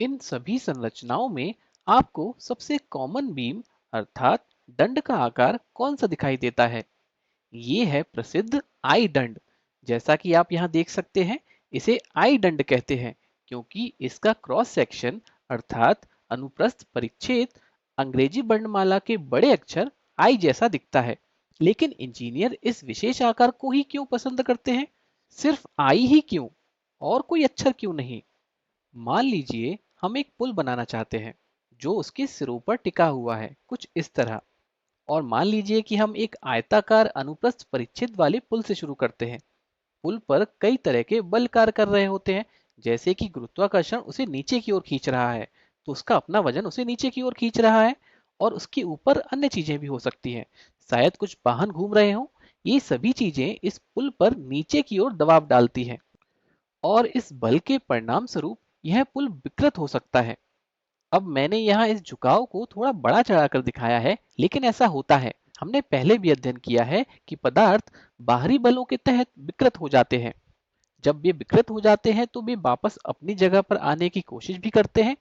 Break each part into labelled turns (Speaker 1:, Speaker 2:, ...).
Speaker 1: इन सभी संरचनाओं में आपको सबसे कॉमन बीम अर्थात दंड का आकार कौन सा दिखाई देता है? ये है प्रसिद्ध आई दंड। जैसा कि आप यहाँ देख सकते हैं, इसे आई दंड कहते हैं क्योंकि इसका क्रॉस सेक्शन अर्थात अनुप्रस्थ परिच्छेद अंग्रेजी वर्णमाला के बड़े अक्षर आई जैसा दिखता है। लेकिन इंजीनियर इस विशेष आकार को ही क्यों पसंद करते हैं? सिर्फ आई ही क्यों, और कोई अक्षर क्यों नहीं? मान लीजिए हम एक पुल बनाना चाहते हैं जो उसके सिरों पर टिका हुआ है, कुछ इस तरह। और मान लीजिए कि हम एक आयताकार अनुप्रस्थ परिच्छेद वाले पुल से शुरू करते हैं। पुल पर कई तरह के बल कार्य कर रहे होते हैं, जैसे कि गुरुत्वाकर्षण उसे नीचे की ओर खींच रहा है, तो उसका अपना वजन उसे नीचे की ओर खींच रहा है। और उसके ऊपर अन्य चीजें भी हो सकती हैं, शायद कुछ वाहन घूम रहे हों। ये सभी चीजें इस पुल पर नीचे की ओर दबाव डालती हैं, और इस बल के परिणाम स्वरूप यह पुल विकृत हो सकता है। अब मैंने यहाँ इस झुकाव को थोड़ा बड़ा चढ़ाकर दिखाया है, लेकिन ऐसा होता है। हमने पहले भी अध्ययन किया है कि पदार्थ बाहरी बलों के तहत विकृत हो जाते हैं। जब वे विकृत हो जाते हैं तो वे वापस अपनी जगह पर आने की कोशिश भी करते हैं,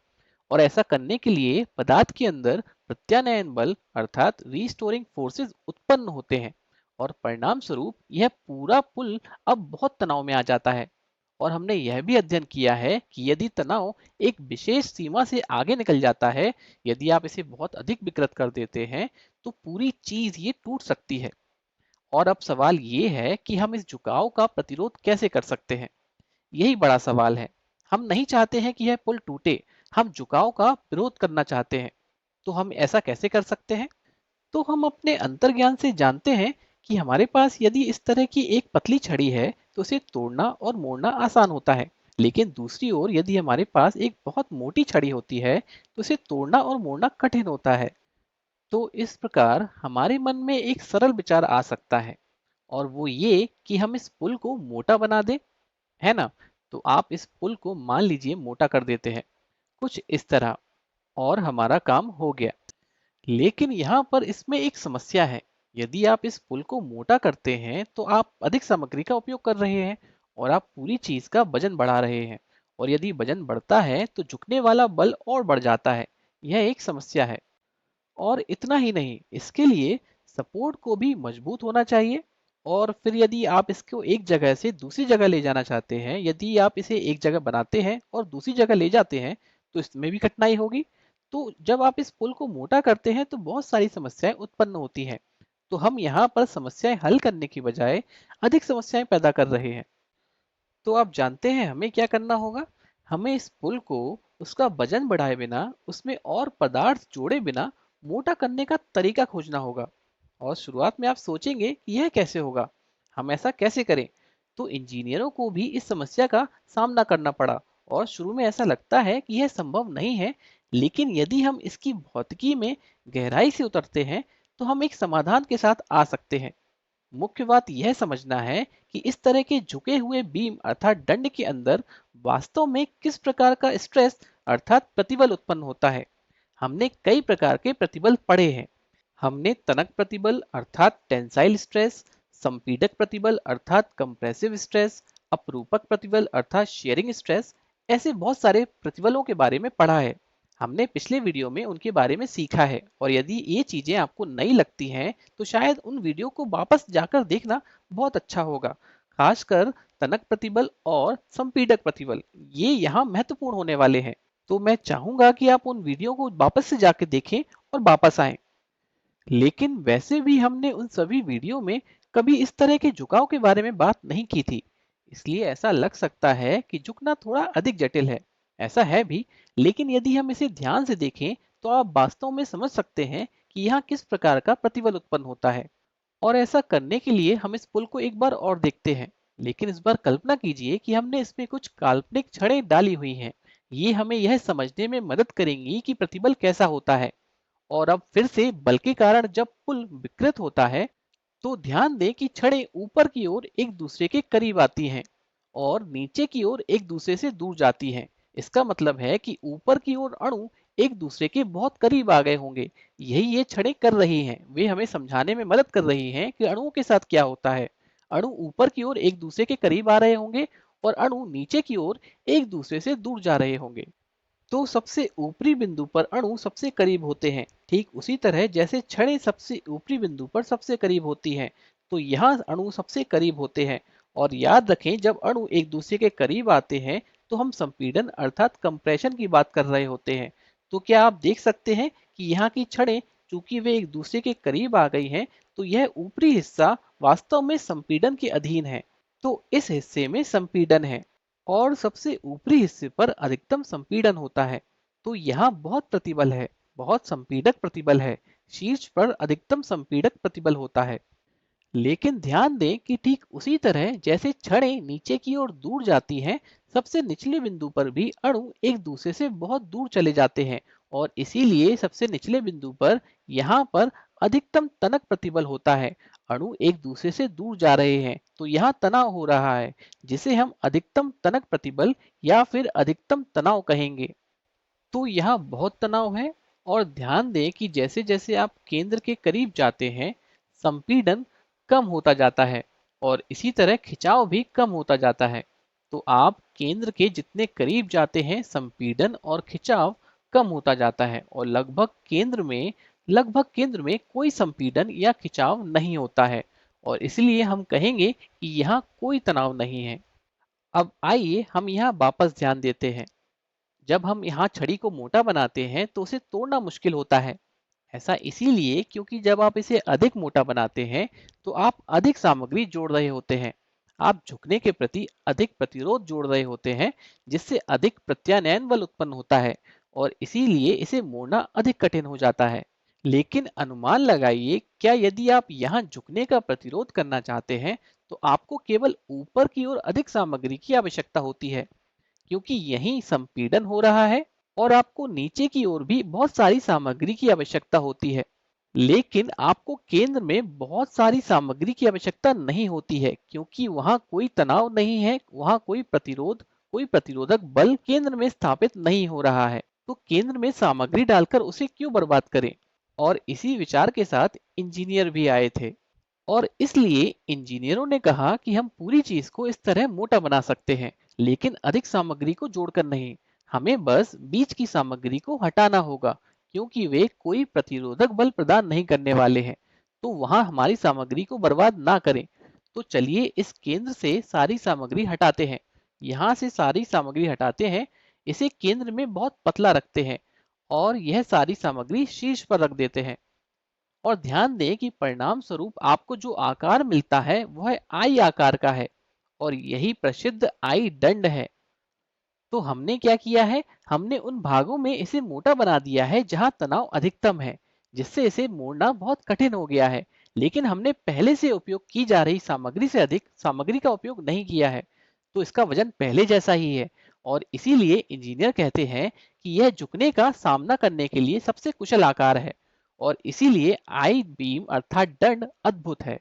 Speaker 1: और ऐसा करने के लिए पदार्थ के अंदर प्रत्यानयन बल अर्थात रीस्टोरिंग फोर्सेस उत्पन्न होते हैं, और परिणाम स्वरूप यह पूरा पुल अब बहुत तनाव में आ जाता है। और हमने यह भी अध्ययन किया है कि यदि तनाव एक विशेष सीमा से आगे निकल जाता है, यदि आप इसे बहुत अधिक विकृत कर देते हैं, तो पूरी चीज ये टूट सकती है। और अब सवाल ये है कि हम इस झुकाव का प्रतिरोध कैसे कर सकते हैं? यही बड़ा सवाल है। हम नहीं चाहते हैं कि यह पुल टूटे, हम झुकाव का विरोध करना चाहते हैं। तो हम ऐसा कैसे कर सकते हैं? तो हम अपने अंतर्ज्ञान से जानते हैं कि हमारे पास यदि इस तरह की एक पतली छड़ी है तो उसे तोड़ना और मोड़ना आसान होता है। लेकिन दूसरी ओर यदि हमारे पास एक बहुत मोटी छड़ी होती है तो उसे तोड़ना और मोड़ना कठिन होता है। तो इस प्रकार हमारे मन में एक सरल विचार आ सकता है, और वो ये कि हम इस पुल को मोटा बना दें, है ना? तो आप इस पुल को मान लीजिए मोटा कर देते हैं, कुछ इस तरह, और हमारा काम हो गया। लेकिन यहाँ पर इसमें एक समस्या है। यदि आप इस पुल को मोटा करते हैं तो आप अधिक सामग्री का उपयोग कर रहे हैं, और आप पूरी चीज का वजन बढ़ा रहे हैं। और यदि वजन बढ़ता है तो झुकने वाला बल और बढ़ जाता है। यह एक समस्या है। और इतना ही नहीं, इसके लिए सपोर्ट को भी मजबूत होना चाहिए। और फिर यदि आप इसको एक जगह से दूसरी जगह ले जाना चाहते हैं, यदि आप इसे एक जगह बनाते हैं और दूसरी जगह ले जाते हैं, तो इसमें भी कठिनाई होगी। तो जब आप इस पुल को मोटा करते हैं तो बहुत सारी समस्याएं उत्पन्न होती हैं। तो हम यहाँ पर समस्याएं हल करने की बजाय अधिक समस्याएं पैदा कर रहे हैं। तो आप जानते हैं हमें क्या करना होगा? हमें इस पुल को उसका वजन बढ़ाए बिना, उसमें और पदार्थ जोड़े बिना मोटा करने का तरीका खोजना होगा। और शुरुआत में आप सोचेंगे कि यह कैसे होगा, हम ऐसा कैसे करें? तो इंजीनियरों को भी इस समस्या का सामना करना पड़ा, और शुरू में ऐसा लगता है कि यह संभव नहीं है। लेकिन यदि हम इसकी भौतिकी में गहराई से उतरते हैं तो हम एक समाधान के साथ आ सकते हैं। मुख्य बात यह समझना है कि इस तरह के झुके हुए बीम अर्थात दंड के अंदर वास्तव में किस प्रकार का स्ट्रेस अर्थात प्रतिबल उत्पन्न होता है। हमने कई प्रकार के प्रतिबल पढ़े हैं। हमने तनक प्रतिबल अर्थात टेंसाइल स्ट्रेस, संपीडक प्रतिबल अर्थात कंप्रेसिव स्ट्रेस, अपरूपक प्रतिबल अर्थात शेयरिंग स्ट्रेस, ऐसे बहुत सारे प्रतिबलों के बारे में पढ़ा है। हमने पिछले वीडियो में उनके बारे में सीखा है, और यदि ये चीजें आपको नई लगती हैं तो शायद उन वीडियो को वापस जाकर देखना बहुत अच्छा होगा। खासकर तनक प्रतिबल और संपीडक प्रतिबल, ये यहाँ महत्वपूर्ण होने वाले हैं। तो मैं चाहूंगा कि आप उन वीडियो को वापस से जाके देखें और वापस आएं। लेकिन वैसे भी हमने उन सभी वीडियो में कभी इस तरह के झुकाव के बारे में बात नहीं की थी, इसलिए ऐसा लग सकता है कि झुकना थोड़ा अधिक जटिल है। ऐसा है भी, लेकिन यदि हम इसे ध्यान से देखें तो आप वास्तव में समझ सकते हैं कि यहाँ किस प्रकार का प्रतिबल उत्पन्न होता है। और ऐसा करने के लिए हम इस पुल को एक बार और देखते हैं। लेकिन इस बार कल्पना कीजिए कि हमने इसमें कुछ काल्पनिक छड़ें डाली हुई हैं। ये हमें यह समझने में मदद करेंगी कि प्रतिबल कैसा होता है। और अब फिर से बल के कारण जब पुल विकृत होता है तो ध्यान दें कि छड़ें ऊपर की ओर एक दूसरे के करीब आती हैं, और नीचे की ओर एक दूसरे से दूर जाती हैं। इसका मतलब है कि ऊपर की ओर अणु एक दूसरे के बहुत करीब आ गए होंगे। यही ये छड़ें कर रही हैं, वे हमें समझाने में मदद कर रही हैं कि अणुओं के साथ क्या होता है। अणु ऊपर की ओर एक दूसरे के करीब आ रहे होंगे, और अणु नीचे की ओर एक दूसरे से दूर जा रहे होंगे। तो सबसे ऊपरी बिंदु पर अणु सबसे करीब होते हैं, ठीक उसी तरह जैसे छड़ें सबसे ऊपरी बिंदु पर सबसे करीब होती हैं, तो यहाँ अणु सबसे करीब होते हैं। और याद रखें, जब अणु एक दूसरे के करीब आते हैं तो हम संपीड़न अर्थात कंप्रेशन की बात कर रहे होते हैं। तो क्या आप देख सकते हैं कि यहाँ की छड़ें, चूंकि वे एक दूसरे के करीब आ गई हैं, तो यह ऊपरी हिस्सा वास्तव में संपीड़न के अधीन है। तो इस हिस्से में संपीड़न है और सबसे ऊपरी हिस्से पर अधिकतम संपीड़न होता है। तो यहाँ बहुत प्रतिबल है, बहुत संपीड़क प्रतिबल है। शीर्ष पर अधिकतम संपीड़क प्रतिबल होता है। लेकिन ध्यान दें कि ठीक उसी तरह जैसे छड़ें नीचे की ओर दूर जाती हैं, सबसे निचले बिंदु पर भी अणु एक दूसरे से बहुत दूर चले जाते हैं। और इसीलिए सबसे निचले बिंदु पर यहाँ पर अधिकतम तनक प्रतिबल होता है। अणु एक दूसरे से दूर जा रहे हैं तो यहाँ तनाव हो रहा है, जिसे हम अधिकतम तनक प्रतिबल या फिर अधिकतम तनाव कहेंगे। तो यहाँ बहुत तनाव है। और ध्यान दें कि जैसे जैसे आप केंद्र के करीब जाते हैं, संपीड़न कम होता जाता है और इसी तरह खिंचाव भी कम होता जाता है। तो आप केंद्र के जितने करीब जाते हैं, संपीड़न और खिंचाव कम होता जाता है और लगभग केंद्र में कोई संपीड़न या खिंचाव नहीं होता है। और इसलिए हम कहेंगे कि यहाँ कोई तनाव नहीं है। अब आइए हम यहाँ वापस ध्यान देते हैं। जब हम यहाँ छड़ी को मोटा बनाते हैं तो उसे तोड़ना मुश्किल होता है। ऐसा इसीलिए क्योंकि जब आप इसे अधिक मोटा बनाते हैं तो आप अधिक सामग्री जोड़ रहे होते हैं। आप झुकने के प्रति अधिक प्रतिरोध जोड़ रहे होते हैं, जिससे अधिक प्रत्यानयन बल उत्पन्न होता है और इसीलिए इसे मोड़ना अधिक कठिन हो जाता है। लेकिन अनुमान लगाइए, क्या यदि आप यहाँ झुकने का प्रतिरोध करना चाहते हैं तो आपको केवल ऊपर की ओर अधिक सामग्री की आवश्यकता होती है, क्योंकि यहीं संपीड़न हो रहा है और आपको नीचे की ओर भी बहुत सारी सामग्री की आवश्यकता होती है। लेकिन आपको केंद्र में बहुत सारी सामग्री की आवश्यकता नहीं होती है, क्योंकि वहां कोई तनाव नहीं है, वहां कोई प्रतिरोधक बल केंद्र में स्थापित नहीं हो रहा है। तो केंद्र में सामग्री डालकर उसे क्यों बर्बाद करें। और इसी विचार के साथ इंजीनियर भी आए थे और इसलिए इंजीनियरों ने कहा कि हम पूरी चीज को इस तरह मोटा बना सकते हैं, लेकिन अधिक सामग्री को जोड़कर नहीं। हमें बस बीच की सामग्री को हटाना होगा, क्योंकि वे कोई प्रतिरोधक बल प्रदान नहीं करने वाले हैं। तो वहां हमारी सामग्री को बर्बाद ना करें। तो चलिए इस केंद्र से सारी सामग्री हटाते हैं। यहाँ से सारी सामग्री हटाते हैं, इसे केंद्र में बहुत पतला रखते हैं और यह सारी सामग्री शीर्ष पर रख देते हैं। और ध्यान दें कि परिणाम स्वरूप आपको जो आकार मिलता है वह आई आकार का है और यही प्रसिद्ध आई दंड है। तो हमने क्या किया है, हमने उन भागों में इसे मोटा बना दिया है जहां तनाव अधिकतम है, जिससे इसे मोड़ना बहुत कठिन हो गया है। लेकिन हमने पहले से उपयोग की जा रही सामग्री से अधिक सामग्री का उपयोग नहीं किया है, तो इसका वजन पहले जैसा ही है। और इसीलिए इंजीनियर कहते हैं कि यह झुकने का सामना करने के लिए सबसे कुशल आकार है और इसीलिए आई बीम अर्थात दंड अद्भुत है।